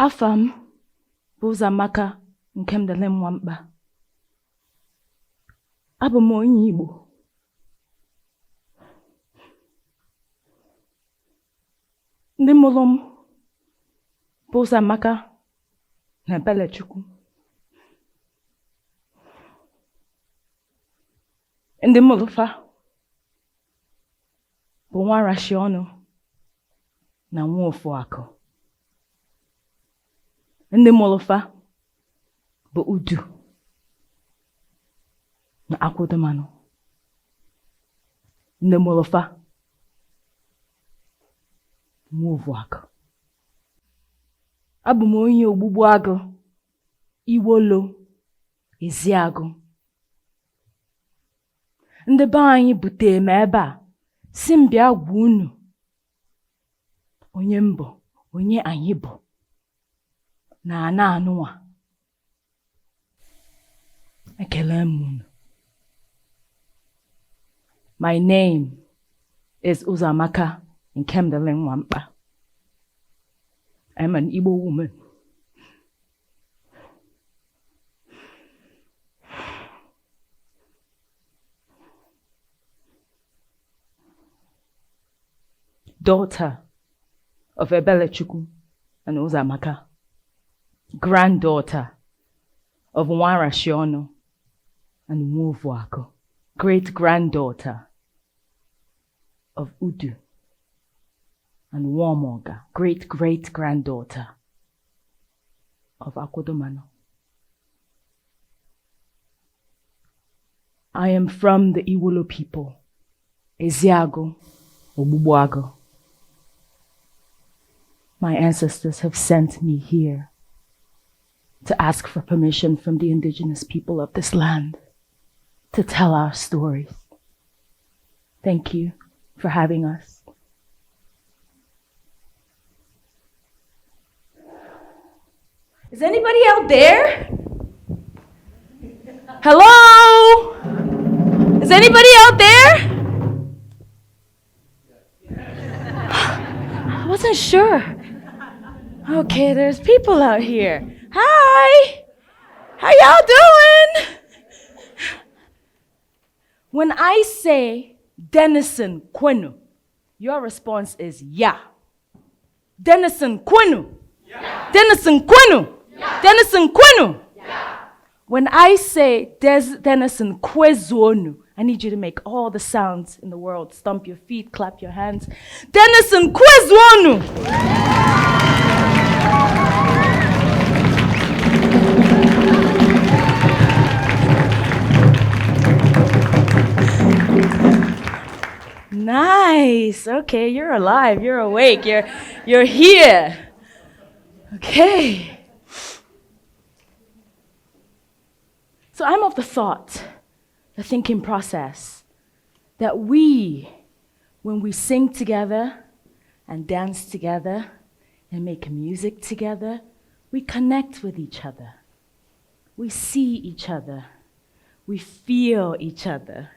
Afam bụ Ụzọamaka nke Mdele Nwankpa. Abụ m onye Igbo. Ndị mụrụ m bụ Ụzọamaka na Ebelechukwu. Ndị mụrụ fa bụ Nwankapa na Nwankapa. Ndị mụrụ fa bụ Udu na Akwụdomanụ. Ndị mụrụ fa Nwankapa. Abụ m onye ogbugbu agụ, Iwolo, Eziagụ. Ndị be anyị butere m ebe a si m bịa gwa unu onye mbụ, onye anyị bụ na ana anụwa. Ekele m unu. My name is Ụzọamaka nke Mdele Nwankpa. I'm an Igbo woman. Daughter of Ebelechukwu and Ụzọamaka. Granddaughter of Nwankapa and Nwankapa. Great-granddaughter of Udu and Nwankapa. Great-great-granddaughter of Akwụdomanụ. I am from the Iwolo people, Eziagụ, Ogbugbuagụ. My ancestors have sent me here to ask for permission from the indigenous people of this land to tell our stories. Thank you for having us. Is anybody out there? Hello? Is anybody out there? I wasn't sure. Okay, there's people out here. Hi! How y'all doing? When I say Denison Kwenu, your response is yeah. Denison Kwenu. Yeah. Denison Kwenu. Yeah. Denison Kwenu. Yeah. When I say Denison Kwezuonu, I need you to make all the sounds in the world. Stomp your feet, clap your hands. Denison Kwezuonu. Nice. Okay, you're alive. You're awake. You're here. Okay. So I'm of the thought, the thinking process, that when we sing together and dance together and make music together, we connect with each other. We see each other. We feel each other.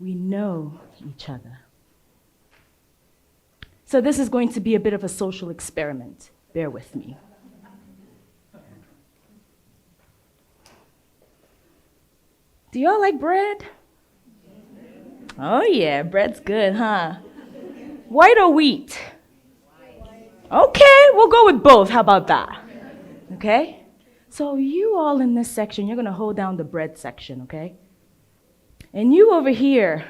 We know each other. So this is going to be a bit of a social experiment. Bear with me. Do y'all like bread? Oh yeah, bread's good, huh? White or wheat? Okay, we'll go with both. How about that? Okay? So you all in this section, you're going to hold down the bread section, okay? And you over here,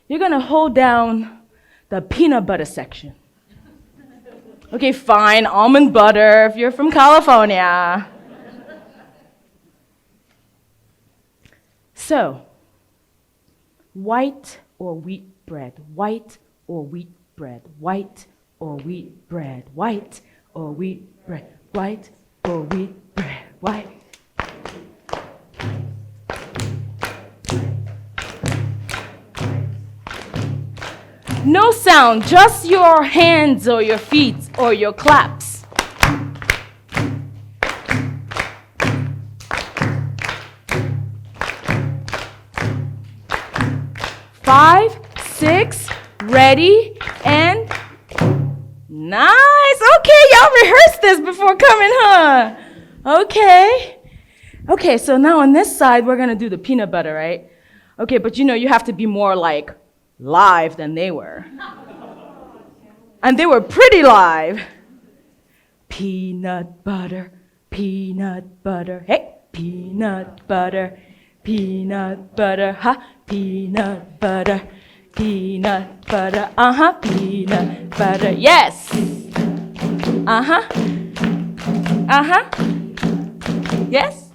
you're going to hold down the peanut butter section. Okay, fine, almond butter if you're from California. So, white or wheat bread, white or wheat bread, white or wheat bread, white or wheat bread, white or wheat bread, white. No sound, just your hands or your feet or your claps. Five, six, ready, and nice. Okay, y'all rehearsed this before coming, huh? Okay. Okay, so now on this side, we're gonna do the peanut butter, right? Okay, but you have to be more like live than they were. And they were pretty live. Peanut butter, hey, peanut butter, ha, peanut butter, peanut butter, yes. Yes.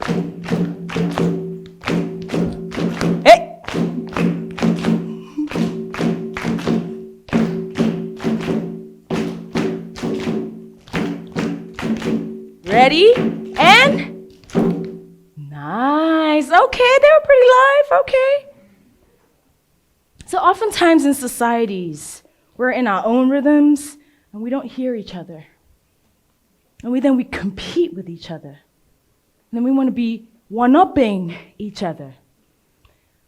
Hey. Ready? And nice. Okay, they were pretty live. Okay. So oftentimes in societies, we're in our own rhythms and we don't hear each other. And we compete with each other. And then we want to be one-upping each other.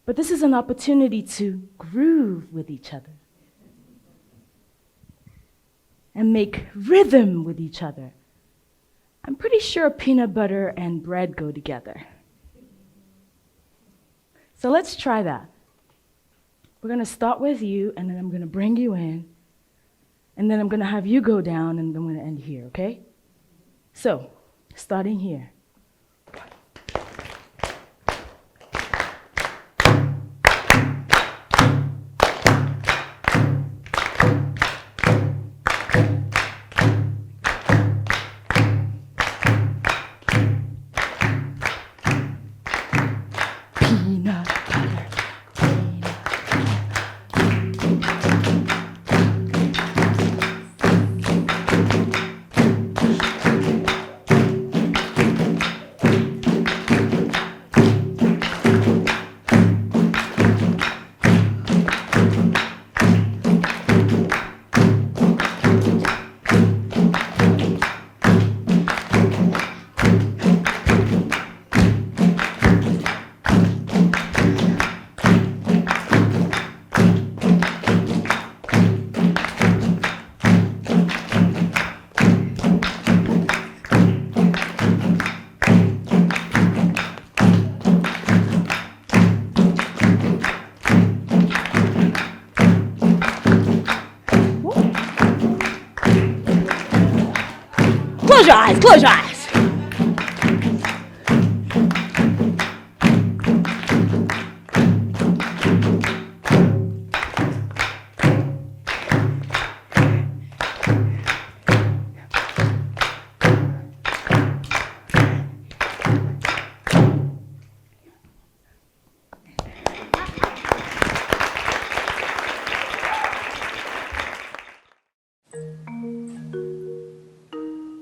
But this is an opportunity to groove with each other. And make rhythm with each other. I'm pretty sure peanut butter and bread go together. So let's try that. We're going to start with you, and then I'm going to bring you in. And then I'm going to have you go down, and I'm going to end here, okay? So, starting here. Close your eyes.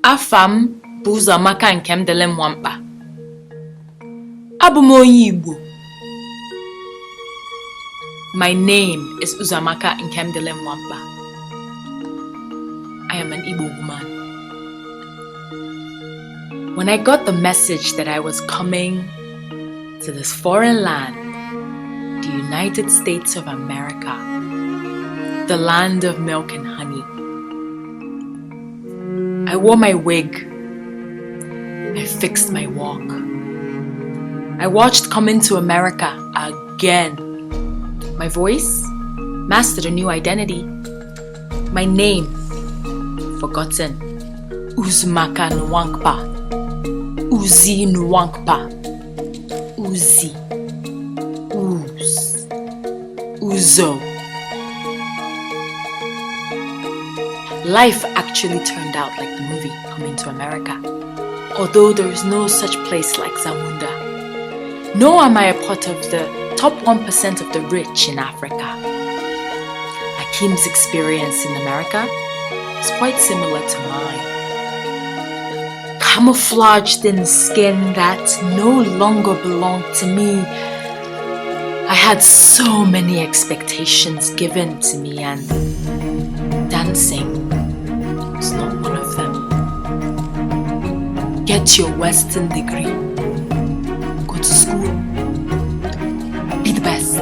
Afam bụ Ụzọamaka Nkemdele Nwankpa. Abụ m onye Igbo. My name is Ụzọamaka Nkemdele Nwankpa. I am an Igbo woman. When I got the message that I was coming to this foreign land, the United States of America, the land of milk and honey, I wore my wig. I fixed my walk. I watched Coming to America again. My voice mastered a new identity. My name forgotten. Uzmaka Nwankpa. Uzi Nwankpa. Uzi. Uz. Uzo. Life actually turned out like the movie Coming to America, although there is no such place like Zamunda. Nor am I a part of the top 1% of the rich in Africa. Akim's experience in America is quite similar to mine. Camouflaged in skin that no longer belonged to me, I had so many expectations given to me, and dancing was not one of them. Get your Western degree, go to school, be the best.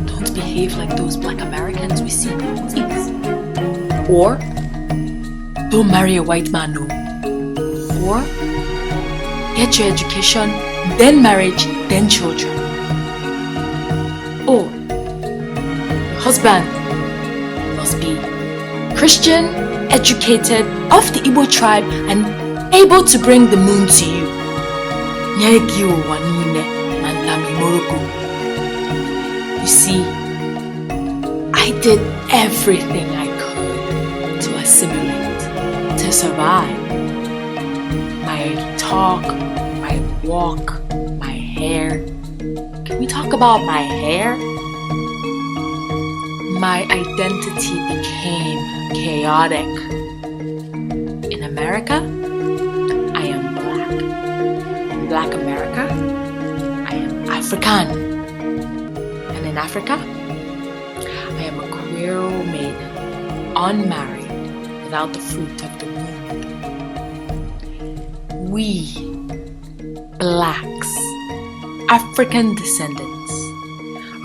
Don't behave like those Black Americans we You see, please. Or don't marry a white man, no. Or get your education, then marriage, then children. Or your husband must be Christian, educated, of the Igbo tribe, and able to bring the moon to you. You see, I did everything I could to assimilate, to survive. My talk, my walk, my hair. Can we talk about my hair? My identity became chaotic. In America, I am black. In Black America, I am African. And in Africa, I am a queer maiden, unmarried, without the fruit of the womb. We, blacks, African descendants,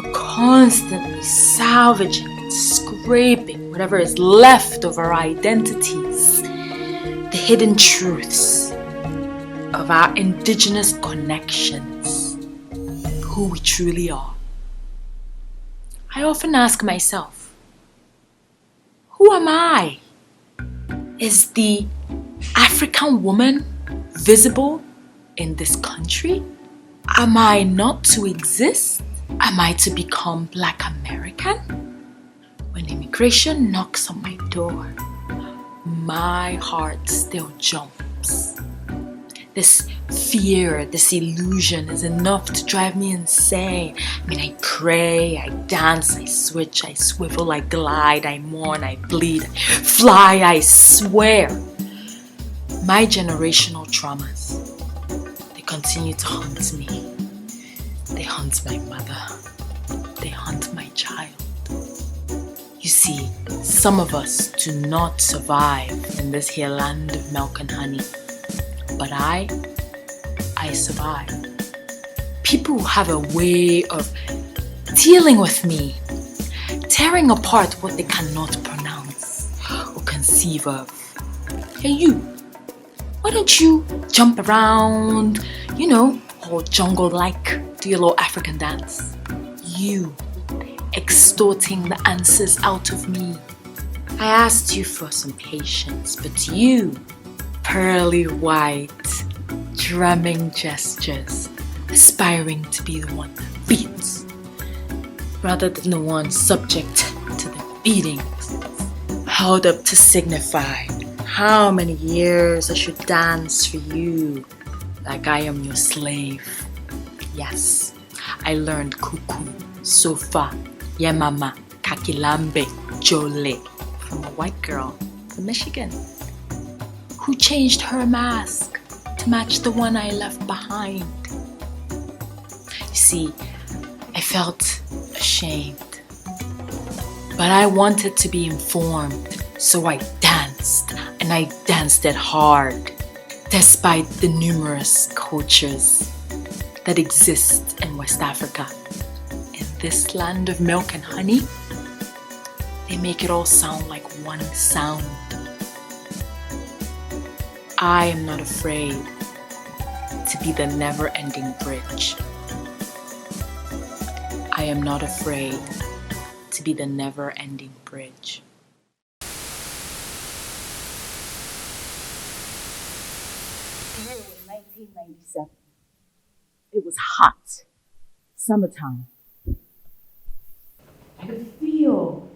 are constantly salvaging and scraping whatever is left of our identities, the hidden truths of our indigenous connections, who we truly are. I often ask myself, who am I? Is the African woman visible in this country? Am I not to exist? Am I to become Black American? When immigration knocks on my door, my heart still jumps. This fear, this illusion is enough to drive me insane. I mean, I pray, I dance, I switch, I swivel, I glide, I mourn, I bleed, I fly, I swear. My generational traumas, they continue to haunt me. They haunt my mother. They haunt my child. You see, some of us do not survive in this here land of milk and honey. But I survive. People have a way of dealing with me, tearing apart what they cannot pronounce or conceive of. Hey you, why don't you jump around, or jungle-like, do your little African dance? You, extorting the answers out of me. I asked you for some patience, but you, pearly white, drumming gestures, aspiring to be the one that beats, rather than the one subject to the beatings, held up to signify how many years I should dance for you, like I am your slave. Yes, I learned kuku, sofa, yemama, kakilambe, jole from a white girl from Michigan, who changed her mask to match the one I left behind. You see, I felt ashamed, but I wanted to be informed, so I danced, and I danced it hard, despite the numerous cultures that exist in West Africa. In this land of milk and honey, they make it all sound like one sound. I am not afraid to be the never-ending bridge. I am not afraid to be the never-ending bridge. The year was 1997. It was hot. Summertime. I could feel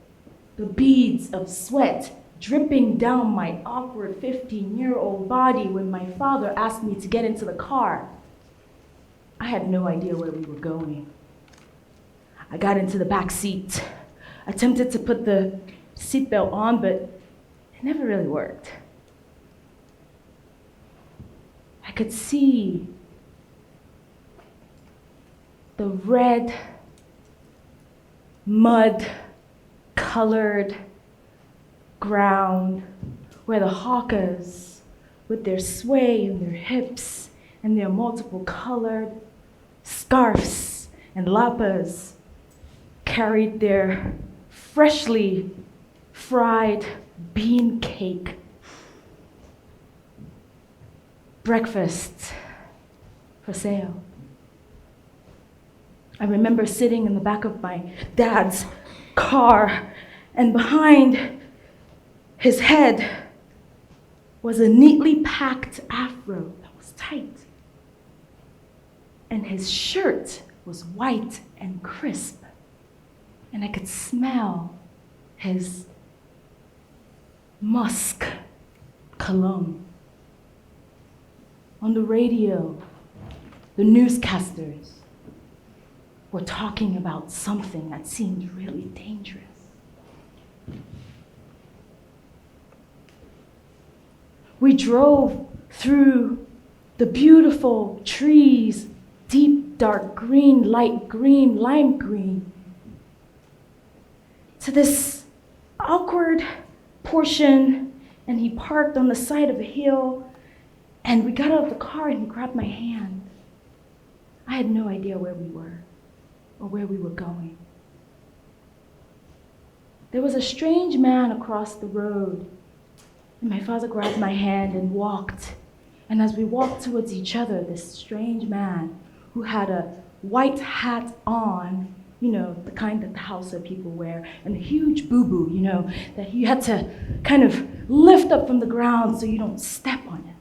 the beads of sweat dripping down my awkward 15-year-old body when my father asked me to get into the car. I had no idea where we were going. I got into the back seat, attempted to put the seatbelt on, but it never really worked. I could see the red, mud-colored ground where the hawkers, with their sway in their hips and their multiple colored scarves and lapas, carried their freshly fried bean cake. Breakfast for sale. I remember sitting in the back of my dad's car, and behind his head was a neatly packed afro that was tight. And his shirt was white and crisp, and I could smell his musk cologne. On the radio, the newscasters were talking about something that seemed really dangerous. We drove through the beautiful trees, deep dark green, light green, lime green, to this awkward portion, and he parked on the side of a hill, and we got out of the car and he grabbed my hand. I had no idea where we were or where we were going. There was a strange man across the road, and my father grabbed my hand and walked. And as we walked towards each other, this strange man who had a white hat on, you know, the kind that the Hausa people wear, and a huge boo-boo, you know, that you had to kind of lift up from the ground so you don't step on it.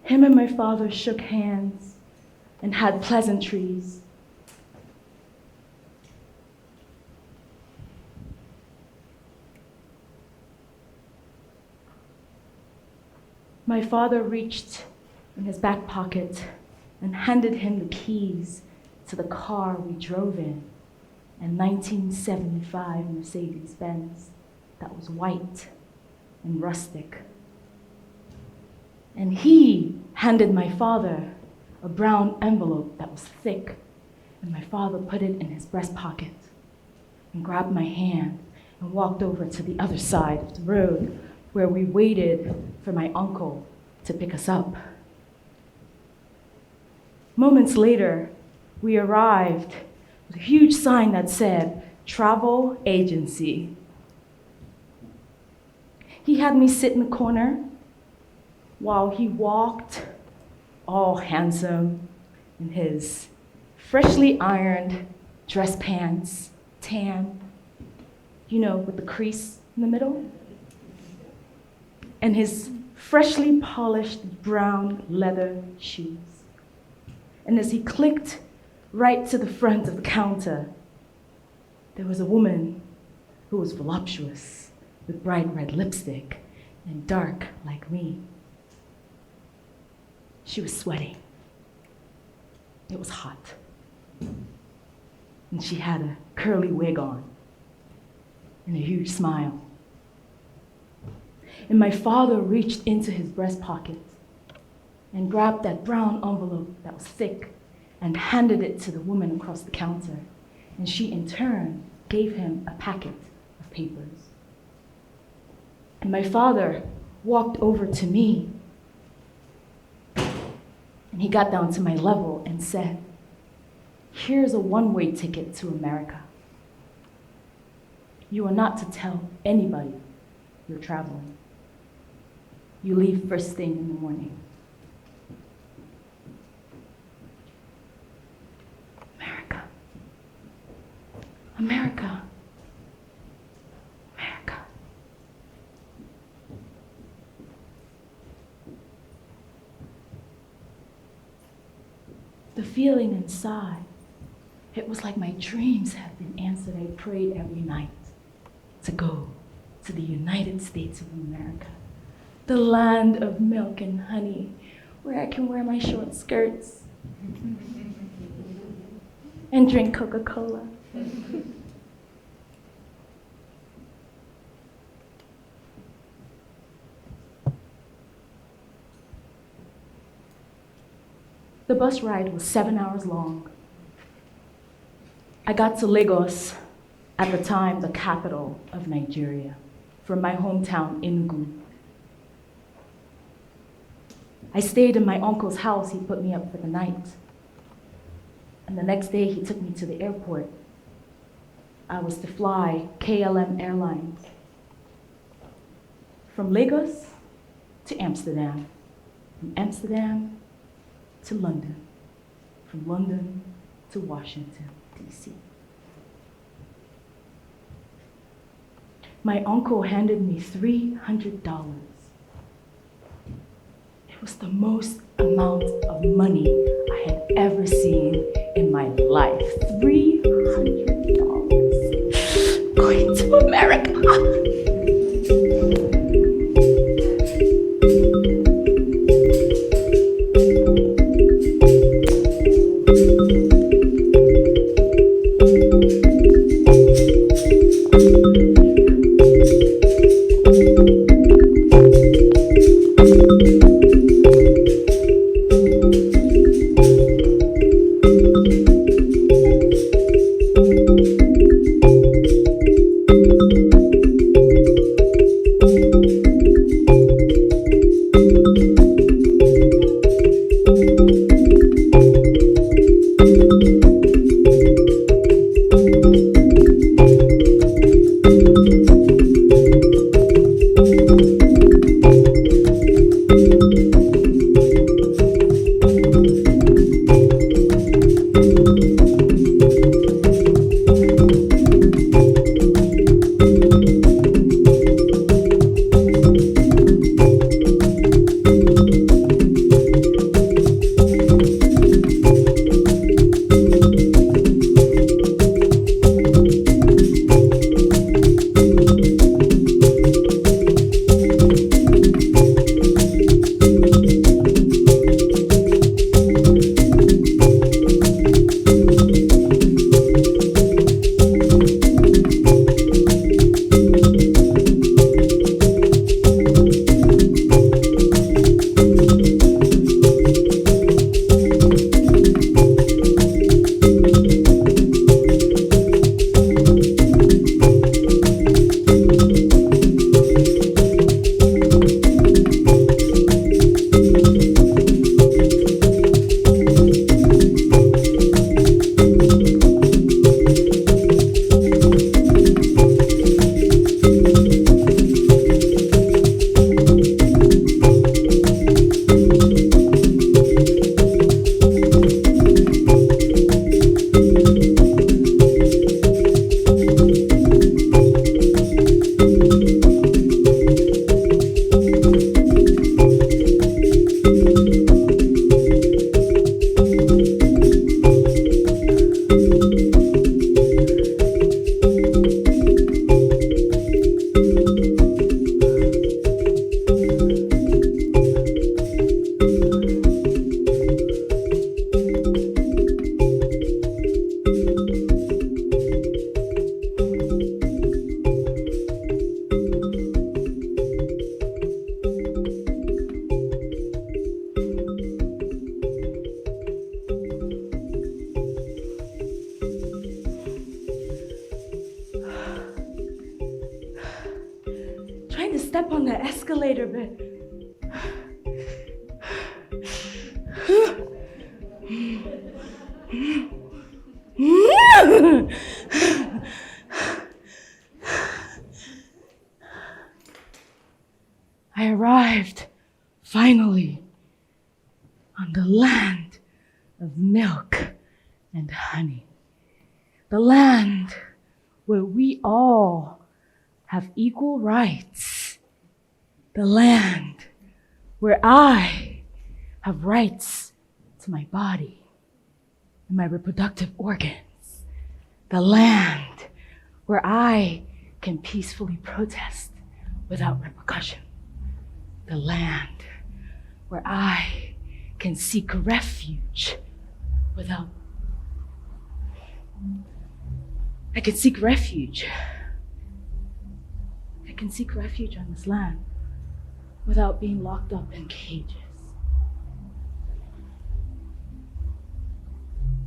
Him and my father shook hands and had pleasantries. My father reached in his back pocket and handed him the keys to the car we drove in, a 1975 Mercedes-Benz that was white and rustic. And he handed my father a brown envelope that was thick, and my father put it in his breast pocket and grabbed my hand and walked over to the other side of the road where we waited for my uncle to pick us up. Moments later, we arrived with a huge sign that said, "Travel Agency." He had me sit in the corner while he walked, all handsome, in his freshly ironed dress pants, tan, you know, with the crease in the middle, and his freshly polished brown leather shoes. And as he clicked right to the front of the counter, there was a woman who was voluptuous, with bright red lipstick and dark like me. She was sweating. It was hot. And she had a curly wig on and a huge smile. And my father reached into his breast pocket and grabbed that brown envelope that was thick and handed it to the woman across the counter. And she, in turn, gave him a packet of papers. And my father walked over to me, and he got down to my level and said, "Here's a one-way ticket to America. You are not to tell anybody you're traveling. You leave first thing in the morning." America. America. America. The feeling inside, it was like my dreams had been answered. I prayed every night to go to the United States of America, the land of milk and honey, where I can wear my short skirts and drink Coca-Cola. The bus ride was 7 hours long. I got to Lagos, at the time the capital of Nigeria, from my hometown, Enugu. I stayed in my uncle's house. He put me up for the night. And the next day, he took me to the airport. I was to fly KLM Airlines from Lagos to Amsterdam, from Amsterdam to London, from London to Washington, D.C. My uncle handed me $300. It was the most amount of money I had ever seen in my life. $300. Going to America. Step on the escalator, but I arrived finally on the land of milk and honey, the land where we all have equal rights, the land where I have rights to my body and my reproductive organs, the land where I can peacefully protest without repercussion, the land where I can seek refuge without. I can seek refuge. I can seek refuge on this land without being locked up in cages.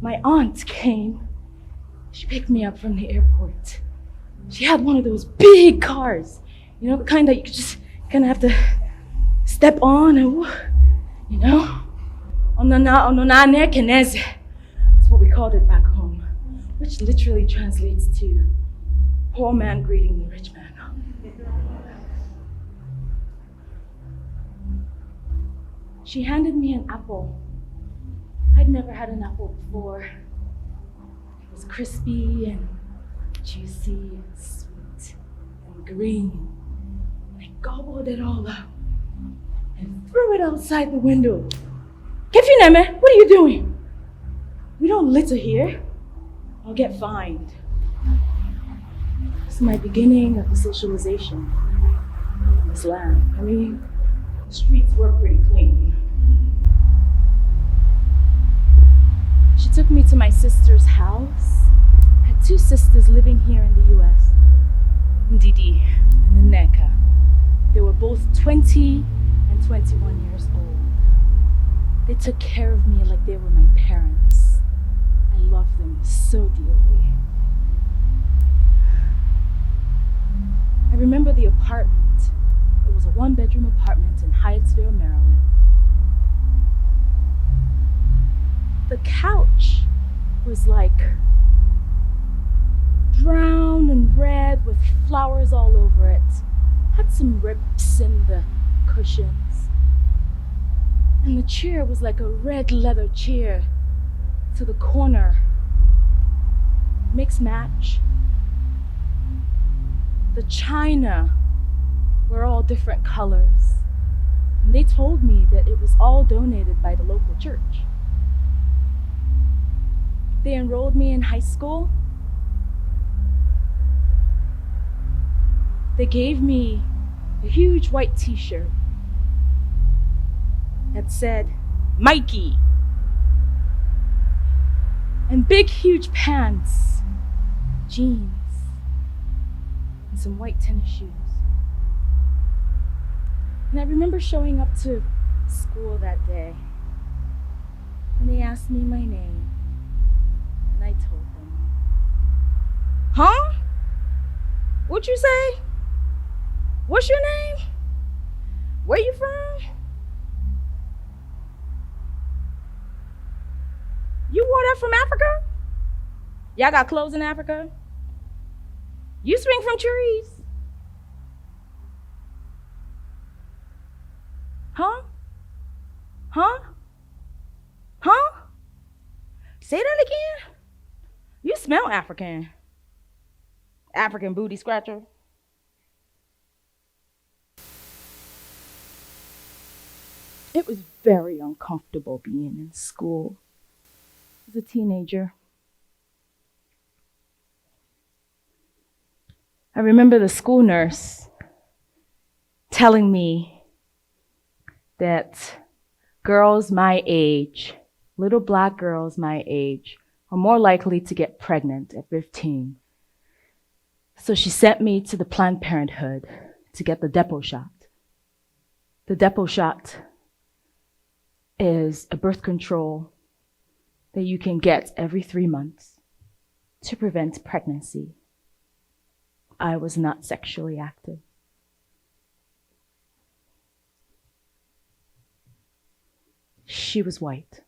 My aunt came. She picked me up from the airport. She had one of those big cars, you know, the kind that you could just kind of have to step on and, you know, that's what we call called it back home, which literally translates to poor man greeting the rich man. She handed me an apple. I'd never had an apple before. It was crispy and juicy and sweet and green. And I gobbled it all up and threw it outside the window. Kefineme, what are you doing? We don't litter here. I'll get fined. This is my beginning of the socialization in this land. I mean, the streets were pretty clean. She took me to my sister's house. I had two sisters living here in the US, Ndidi and Nneka. They were both 20 and 21 years old. They took care of me like they were my parents. I love them so dearly. I remember the apartment. It was a one-bedroom apartment in Hyattsville, Maryland. The couch was like brown and red with flowers all over it. Had some rips in the cushions. And the chair was like a red leather chair to the corner. Mixed match. The china were all different colors. And they told me that it was all donated by the local church. They enrolled me in high school. They gave me a huge white t-shirt that said, Mikey. And big, huge pants, jeans, and some white tennis shoes. And I remember showing up to school that day, and they asked me my name, and I told them. Huh? What'd you say? What's your name? Where you from? You wore that from Africa? Y'all got clothes in Africa? You swing from trees? Huh? Huh? Huh? Say that again? You smell African. African booty scratcher. It was very uncomfortable being in school as a teenager. I remember the school nurse telling me that girls my age, little black girls my age, are more likely to get pregnant at 15. So she sent me to the Planned Parenthood to get the depot shot. The depot shot is a birth control that you can get every 3 months to prevent pregnancy. I was not sexually active. She was white.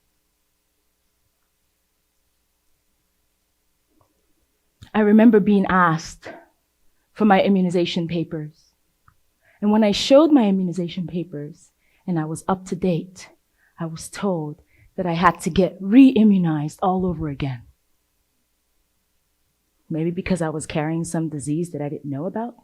I remember being asked for my immunization papers. And when I showed my immunization papers and I was up to date, I was told that I had to get re-immunized all over again. Maybe because I was carrying some disease that I didn't know about.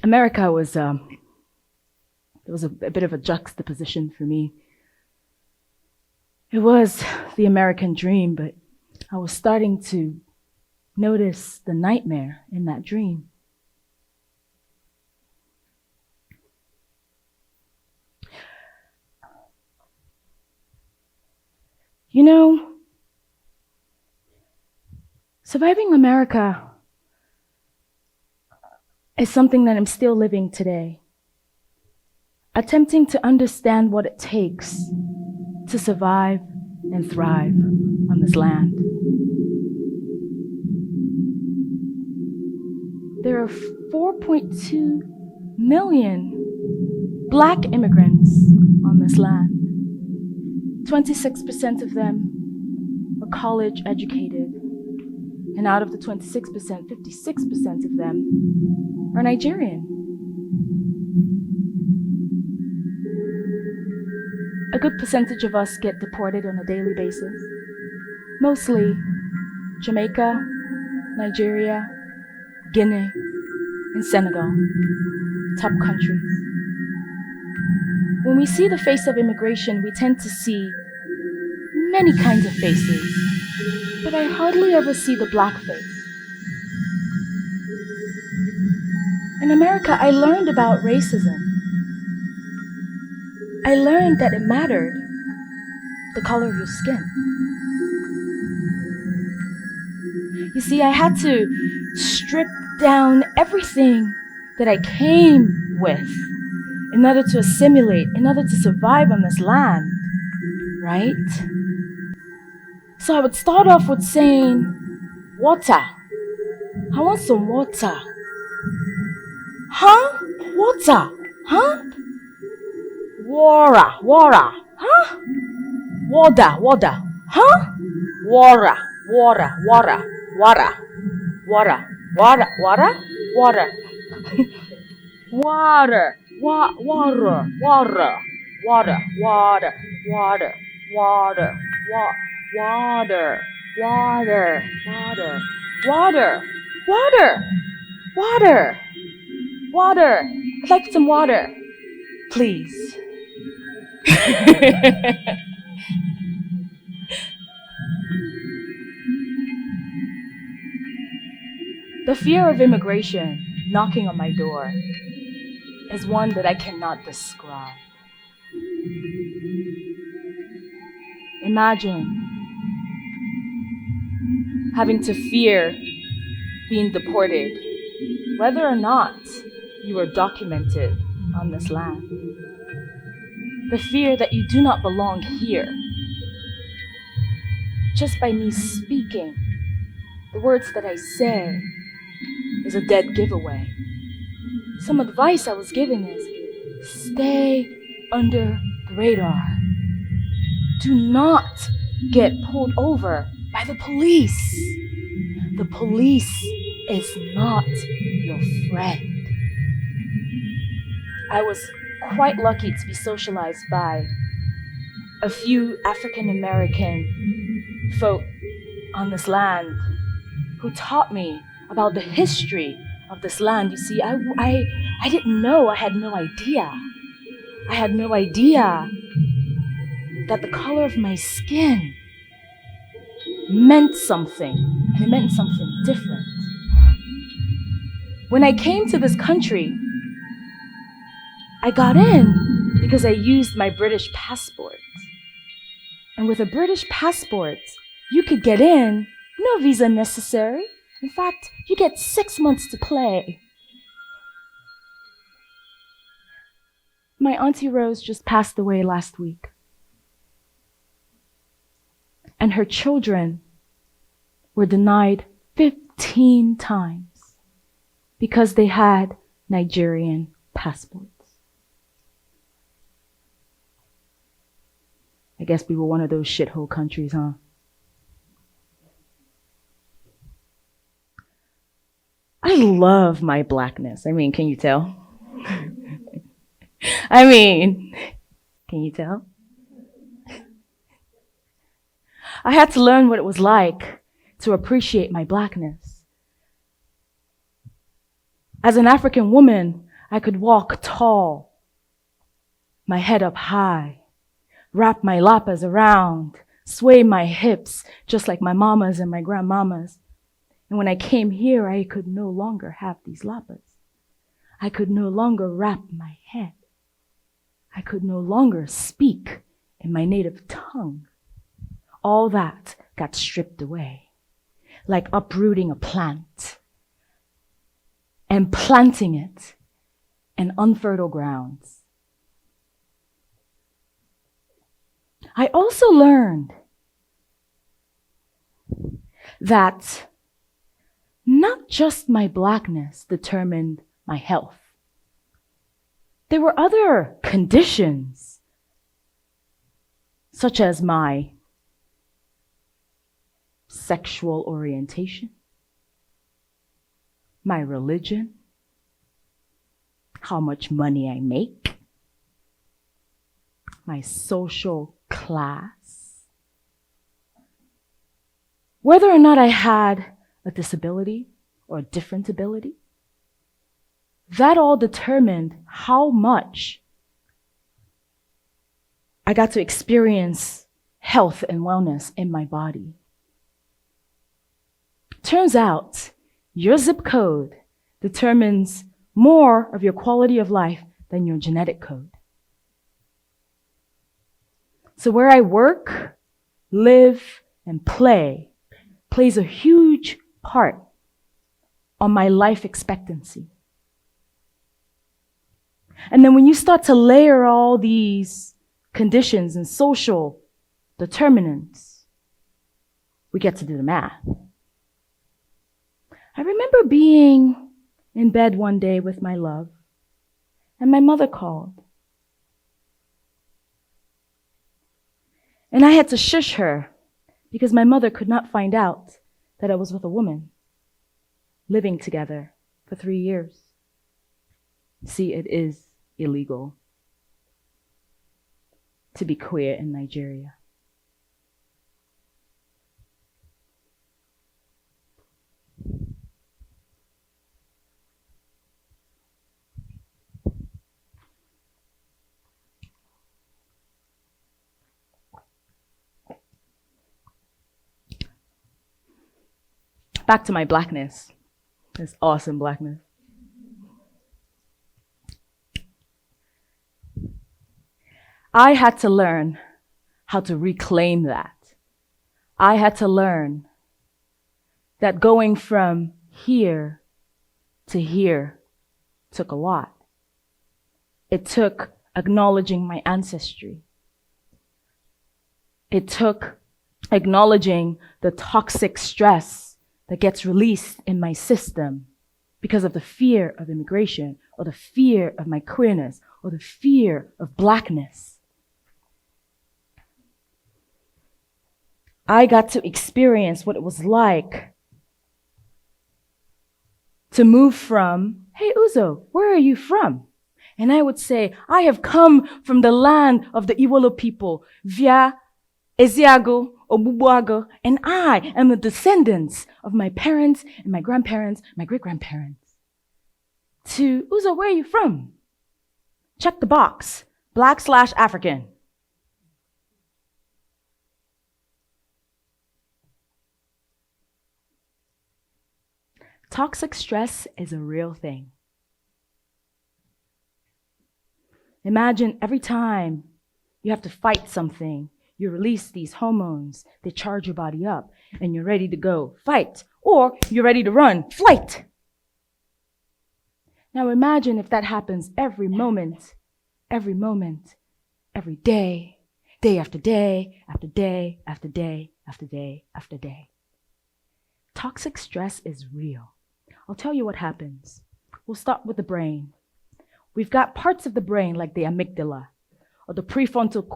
America was it was a bit of a juxtaposition for me. It was the American dream, but I was starting to notice the nightmare in that dream. You know, surviving America is something that I'm still living today. Attempting to understand what it takes to survive and thrive on this land. There are 4.2 million Black immigrants on this land. 26% of them are college educated. And out of the 26%, 56% of them are Nigerian. A good percentage of us get deported on a daily basis. Mostly Jamaica, Nigeria, Guinea, and Senegal, top countries. When we see the face of immigration, we tend to see many kinds of faces, but I hardly ever see the Black face. In America, I learned about racism. I learned that it mattered, the color of your skin. You see, I had to strip down everything that I came with in order to assimilate, in order to survive on this land, right? So I would start off with saying, water. I want some water. Huh? Water. Huh? Water. Huh? Water. Huh? Water. Water. I'd like some water, please. The fear of immigration knocking on my door is one that I cannot describe. Imagine having to fear being deported, whether or not you are documented on this land. The fear that you do not belong here. Just by me speaking, the words that I say is a dead giveaway. Some advice I was given is stay under the radar. Do not get pulled over by the police. The police is not your friend. I was quite lucky to be socialized by a few African American folk on this land who taught me about the history of this land. You see, I didn't know, I had no idea. I had no idea that the color of my skin meant something, and it meant something different. When I came to this country, I got in because I used my British passport. And with a British passport, you could get in, no visa necessary. In fact, you get 6 months to play. My Auntie Rose just passed away last week. And her children were denied 15 times because they had Nigerian passports. I guess we were one of those shithole countries, huh? I love my blackness. I mean, can you tell? Can you tell? I had to learn what it was like to appreciate my blackness. As an African woman, I could walk tall, my head up high, wrap my lapas around, sway my hips just like my mamas and my grandmamas. And when I came here, I could no longer have these lapas. I could no longer wrap my head. I could no longer speak in my native tongue. All that got stripped away, like uprooting a plant and planting it in unfertile grounds. I also learned that not just my blackness determined my health. There were other conditions, such as my sexual orientation, my religion, how much money I make, my social class, whether or not I had a disability or a different ability. That all determined how much I got to experience health and wellness in my body. Turns out, your zip code determines more of your quality of life than your genetic code. So where I work, live, and play plays a huge part on my life expectancy. And then when you start to layer all these conditions and social determinants, we get to do the math. I remember being in bed one day with my love, and my mother called. And I had to shush her because my mother could not find out that I was with a woman living together for 3 years. See, it is illegal to be queer in Nigeria. Back to my blackness, this awesome blackness. I had to learn how to reclaim that. I had to learn that going from here to here took a lot. It took acknowledging my ancestry. It took acknowledging the toxic stress that gets released in my system because of the fear of immigration, or the fear of my queerness, or the fear of blackness. I got to experience what it was like to move from, hey Uzo, where are you from? And I would say, I have come from the land of the Iwolo people via Eziago, Obubuago, and I am the descendants of my parents and my grandparents, my great-grandparents. To, Uzo, where are you from? Check the box, Black/African. Toxic stress is a real thing. Imagine every time you have to fight something, you release these hormones, they charge your body up, and you're ready to go fight, or you're ready to run, flight. Now imagine if that happens every moment, every day, day after day, after day, after day, after day, after day. Toxic stress is real. I'll tell you what happens. We'll start with the brain. We've got parts of the brain like the amygdala or the prefrontal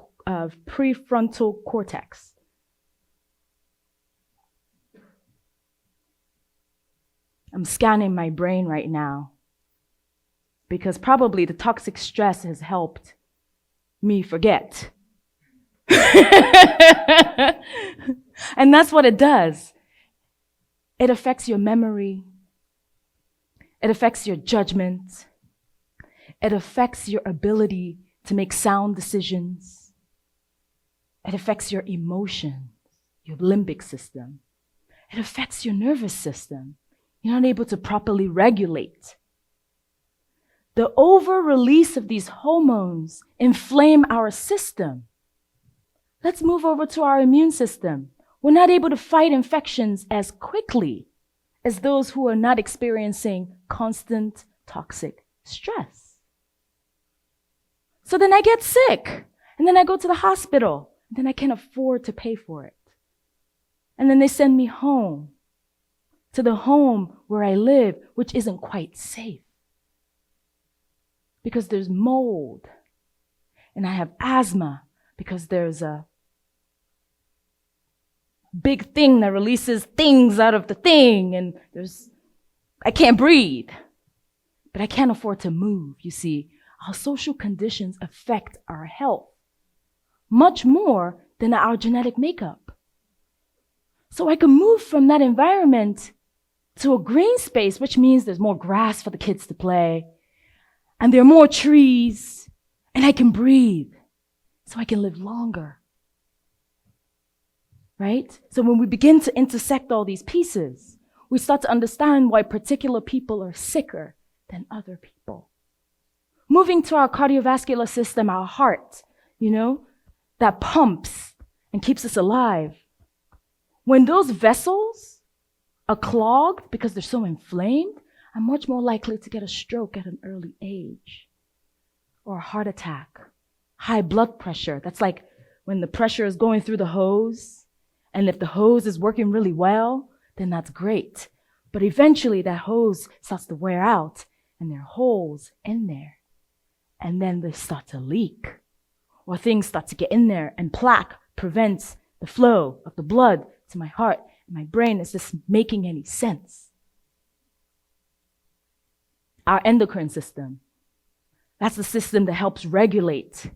cortex. I'm scanning my brain right now because probably the toxic stress has helped me forget. And that's what it does. It affects your memory. It affects your judgment. It affects your ability to make sound decisions. It affects your emotions, your limbic system. It affects your nervous system. You're not able to properly regulate. The over-release of these hormones inflame our system. Let's move over to our immune system. We're not able to fight infections as quickly as those who are not experiencing constant toxic stress. So then I get sick, and then I go to the hospital, and then I can't afford to pay for it. And then they send me home, to the home where I live, which isn't quite safe. Because there's mold. And I have asthma because there's a big thing that releases things out of the thing, and I can't breathe. But I can't afford to move, you see. Our social conditions affect our health much more than our genetic makeup. So I can move from that environment to a green space, which means there's more grass for the kids to play, and there are more trees, and I can breathe, so I can live longer. Right? So when we begin to intersect all these pieces, we start to understand why particular people are sicker than other people. Moving to our cardiovascular system, our heart, that pumps and keeps us alive. When those vessels are clogged because they're so inflamed, I'm much more likely to get a stroke at an early age, or a heart attack, high blood pressure. That's like when the pressure is going through the hose, and if the hose is working really well, then that's great. But eventually that hose starts to wear out, and there are holes in there, and then they start to leak, or things start to get in there, and plaque prevents the flow of the blood to my heart, and my brain is just making any sense. Our endocrine system, that's the system that helps regulate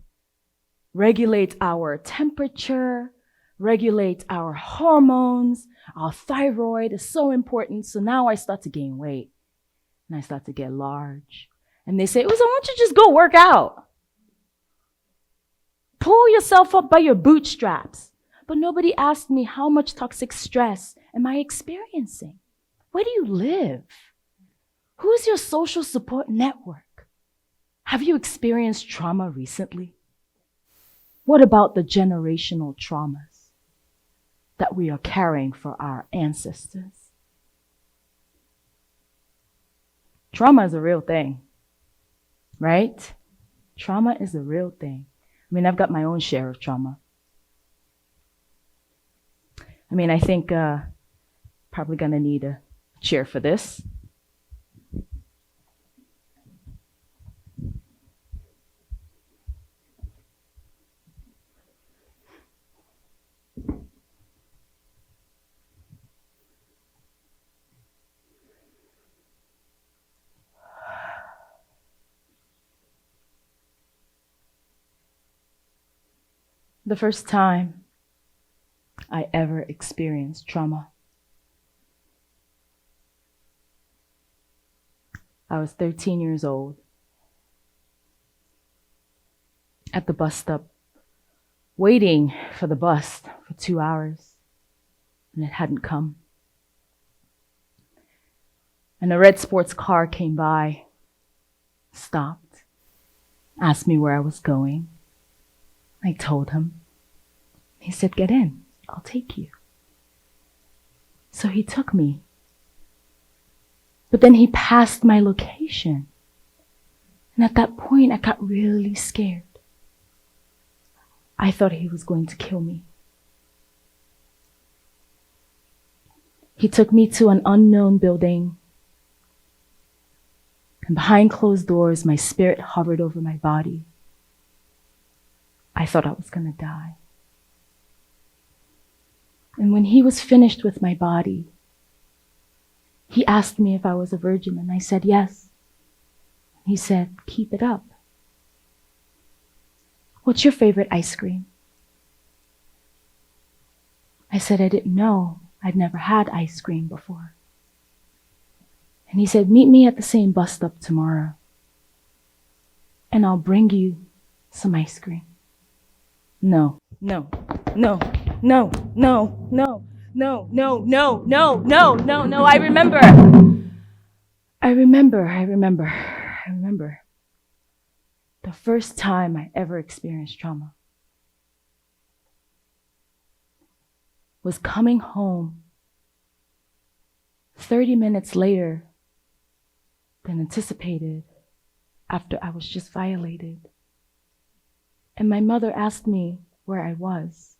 our temperature, regulate our hormones. Our thyroid is so important. So now I start to gain weight, and I start to get large. And they say, why don't you just go work out? Pull yourself up by your bootstraps. But nobody asked me, how much toxic stress am I experiencing? Where do you live? Who's your social support network? Have you experienced trauma recently? What about the generational traumas that we are carrying for our ancestors? Trauma is a real thing, right? Trauma is a real thing. I've got my own share of trauma. I think probably gonna need a chair for this. The first time I ever experienced trauma, I was 13 years old at the bus stop, waiting for the bus for 2 hours, and it hadn't come. And a red sports car came by, stopped, asked me where I was going. I told him. He said, get in, I'll take you. So he took me. But then he passed my location. And at that point, I got really scared. I thought he was going to kill me. He took me to an unknown building. And behind closed doors, my spirit hovered over my body. I thought I was going to die. And when he was finished with my body, he asked me if I was a virgin, and I said yes. He said, keep it up. What's your favorite ice cream? I said I didn't know. I'd never had ice cream before. And he said, meet me at the same bus stop tomorrow, and I'll bring you some ice cream. No, no, no, no, no, no, no, no, no, no, no, no, no. I remember. The first time I ever experienced trauma was coming home 30 minutes later than anticipated after I was just violated. And my mother asked me where I was,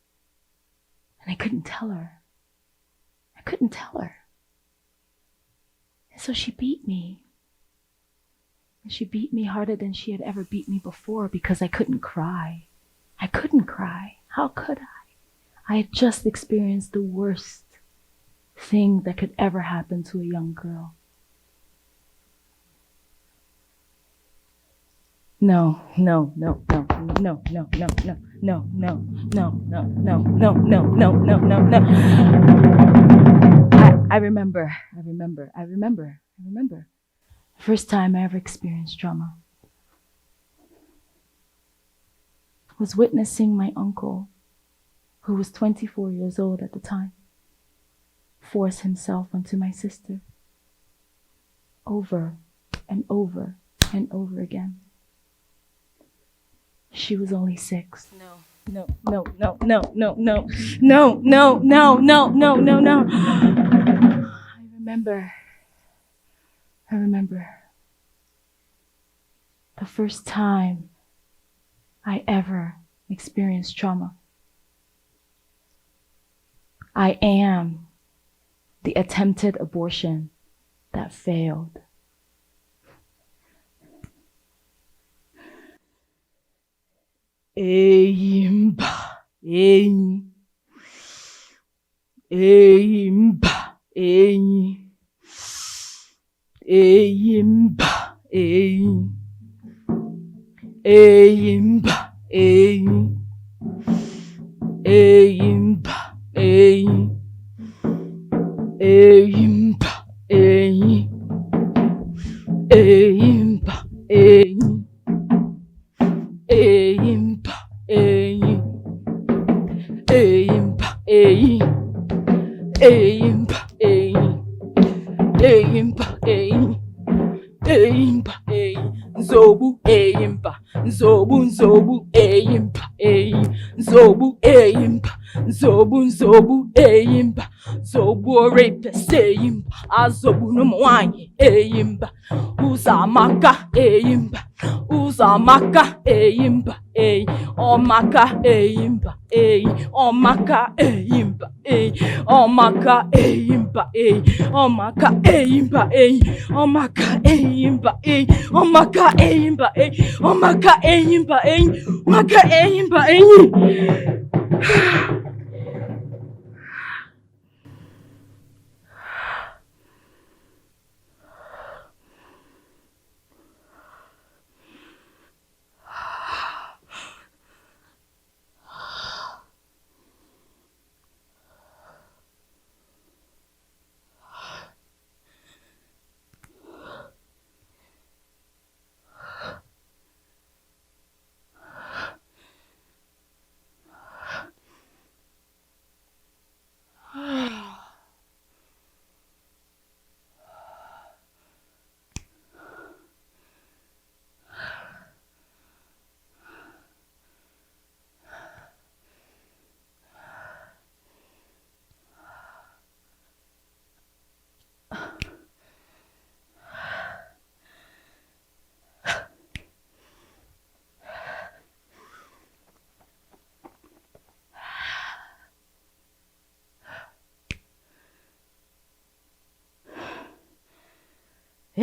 and I couldn't tell her. I couldn't tell her. And so she beat me. And she beat me harder than she had ever beat me before because I couldn't cry. I couldn't cry. How could I? I had just experienced the worst thing that could ever happen to a young girl. No. I remember. First time I ever experienced trauma was witnessing my uncle, who was 24 years old at the time, force himself onto my sister over and over and over again. She was only 6. No. I remember the first time I ever experienced trauma. I am the attempted abortion that failed. Eyimba, enyi. Eyimba, enyi. Eyimba, enyi. Eyimba, enyi. Eyimba, enyi. Eyimba, enyi. Eyimba, enyi. Eyimba, enyi. Eyimba, enyi. Eyimba, enyi. Eyimba, enyi. Eyimba, enyi. Nzobu, eyimba. Nzobu, eyimba, enyi. Nzobu, eyimba. Nzobu, eyimba. Zobu, rapist, eyimba. Azobu, numwanyi, eyimba. Uzamaka, eyimba. Uzamaka, eyimba, ey. Omaka, eyimba, ey. Omaka, eyimba, ey. Omaka, eyimba, ey. Omaka, eyimba, ey. Omaka, eyimba, ey. Omaka, eyimba, ey. Omaka, eyimba, ey. Omaka, eyimba, ey.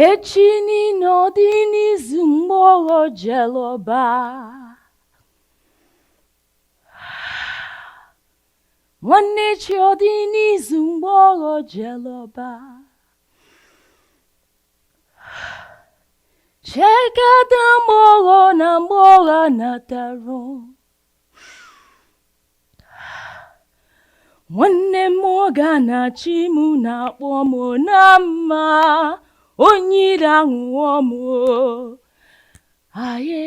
Echini n'ọdịnihu mgbọghọ jeloba. Nwanne chi ọdịnihu mgbọghọ jeloba. Chekata mgbọghọ na mgbọghọ nataro. Nwanne m oga na chi m na-akpọ m na mma. Onyiri anwụọ m o. Aye,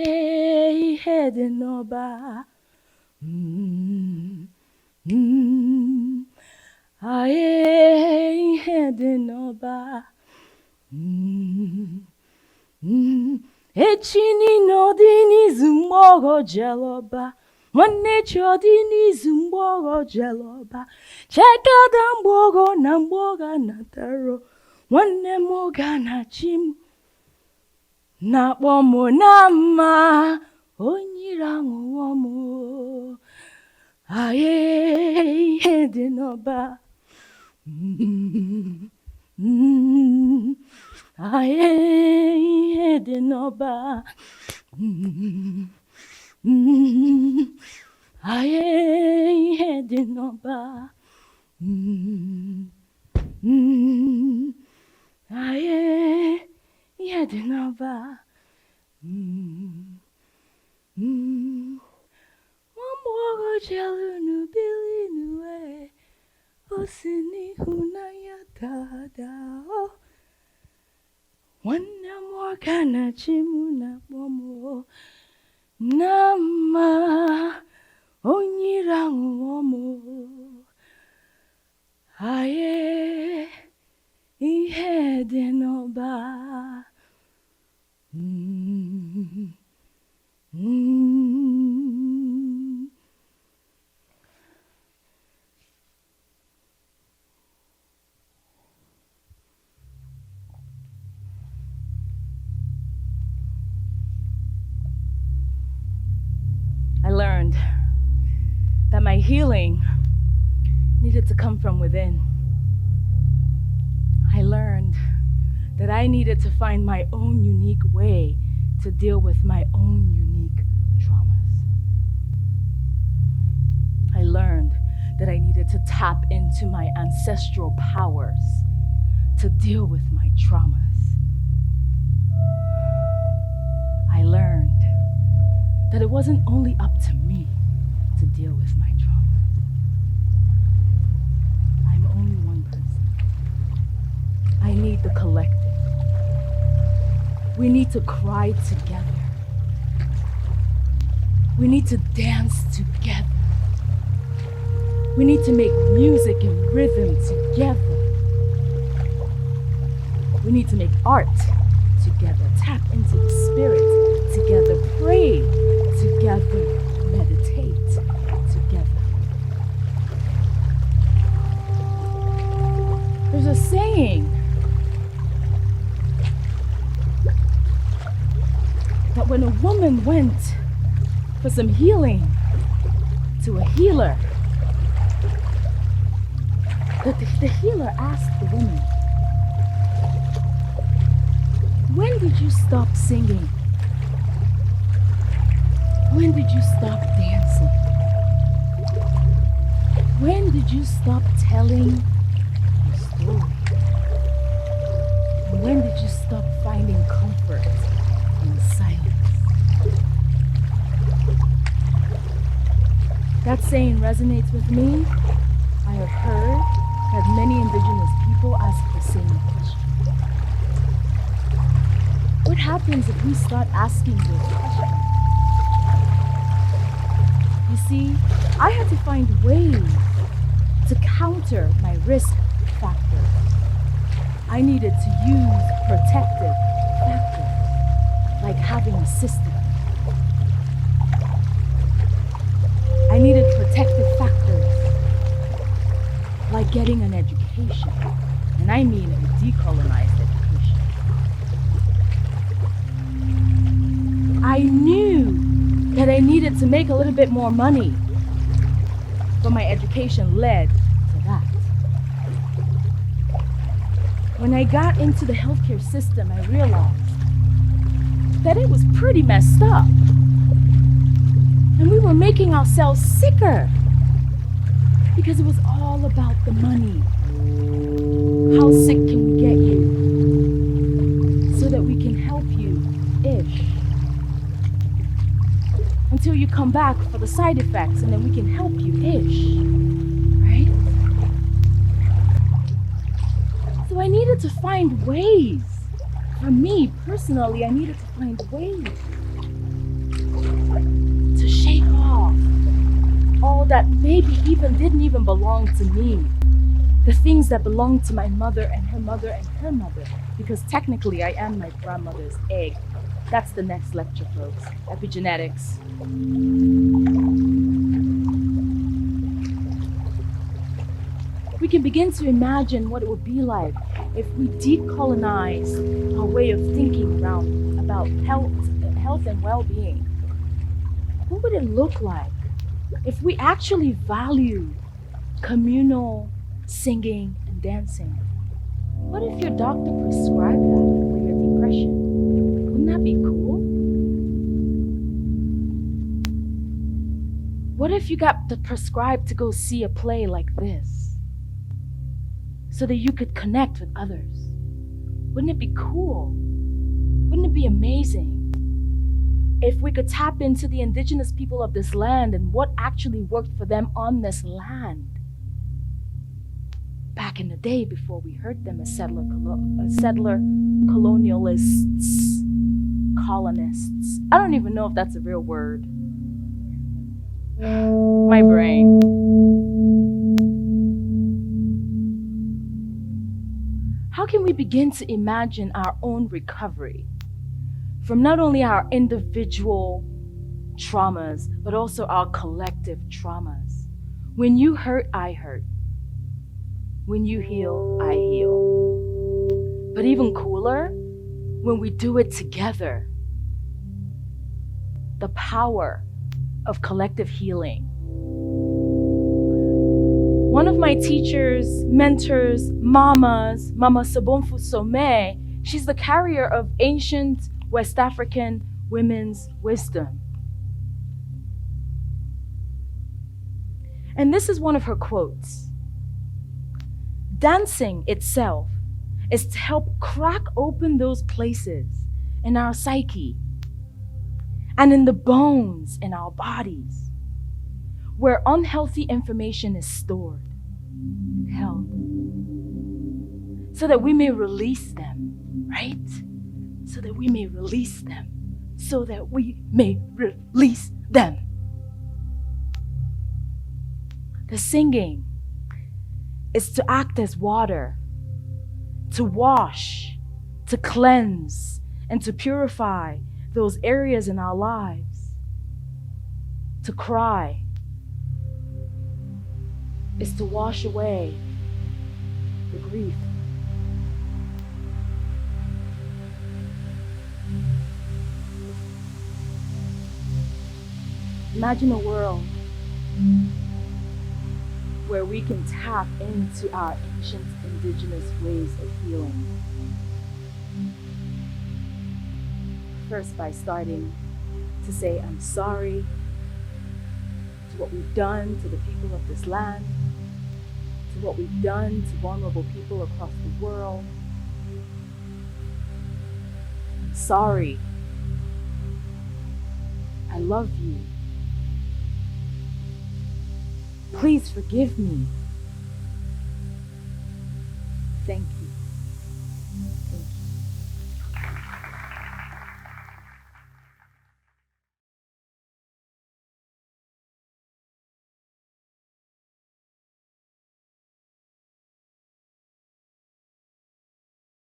ihe dị n'ọba. Aye, ihe dị n'ọba. Echi niile ọdịnihu mgbọghọ jeloba. Nwanne chi ọdịnihu mgbọghọ jeloba. Chekada mgbọghọ na mgbọghọ nataro. Nwanne m oge na-achị m na-akpọ m na mma. Onyiri anwụọ m. Aye, ihe dị n'ọba. Aye, de noba. Aye, de noba. Aye, de noba. Wambogo jelu nu bili nuwe. Osini hunaya dada. Wana mwakana chimuna momo. Nama onyirang momo. Aye, ihe de noba. I learned that my healing needed to come from within. I learned that I needed to find my own unique way to deal with my own unique traumas. I learned that I needed to tap into my ancestral powers to deal with my traumas. I learned that it wasn't only up to me to deal with my trauma. I'm only one person. I need the collective. We need to cry together. We need to dance together. We need to make music and rhythm together. We need to make art together, tap into the spirit together, pray together, meditate together. There's a saying that when a woman went for some healing to a healer, the healer asked the woman, "When did you stop singing? When did you stop dancing? When did you stop telling your story? And when did you stop finding comfort in silence?" That saying resonates with me. I have heard that many indigenous people ask the same question. What happens if we start asking those questions? You see, I had to find ways to counter my risk factors. I needed to use protective factors, like having a sister. I needed protective factors, like getting an education, and I mean a decolonized education. I knew that I needed to make a little bit more money, but my education led to that. When I got into the healthcare system, I realized that it was pretty messed up. And we were making ourselves sicker because it was all about the money. How sick can we get you so that we can help you-ish? Until you come back for the side effects and then we can help you-ish, right? So I needed to find ways. For me, personally, I needed to find ways to shake off all that maybe didn't even belong to me. The things that belonged to my mother and her mother and her mother. Because technically I am my grandmother's egg. That's the next lecture, folks. Epigenetics. We can begin to imagine what it would be like if we decolonize our way of thinking about health and well-being. What would it look like if we actually value communal singing and and dancing. What if your doctor prescribed that for your depression? Wouldn't that be cool? What if you got prescribed to go see a play like this so that you could connect with others? Wouldn't it be cool? Wouldn't it be amazing if we could tap into the indigenous people of this land and what actually worked for them on this land back in the day before we heard them as settler colonialists, colonists. I don't even know if that's a real word. My brain. How can we begin to imagine our own recovery from not only our individual traumas, but also our collective traumas? When you hurt, I hurt. When you heal, I heal. But even cooler, when we do it together. The power of collective healing. One of my teachers, mentors, Mama Sobonfu Some, she's the carrier of ancient West African women's wisdom. And this is one of her quotes. Dancing itself is to help crack open those places in our psyche and in the bones in our bodies where unhealthy information is stored and held, so that we may release them, right? So that we may release them, so that we may release them. The singing is to act as water, to wash, to cleanse, and to purify those areas in our lives. To cry is to wash away the grief. Imagine a world where we can tap into our ancient indigenous ways of healing. First, by starting to say, I'm sorry to what we've done to the people of this land, to what we've done to vulnerable people across the world. I'm sorry. I love you. Please forgive me.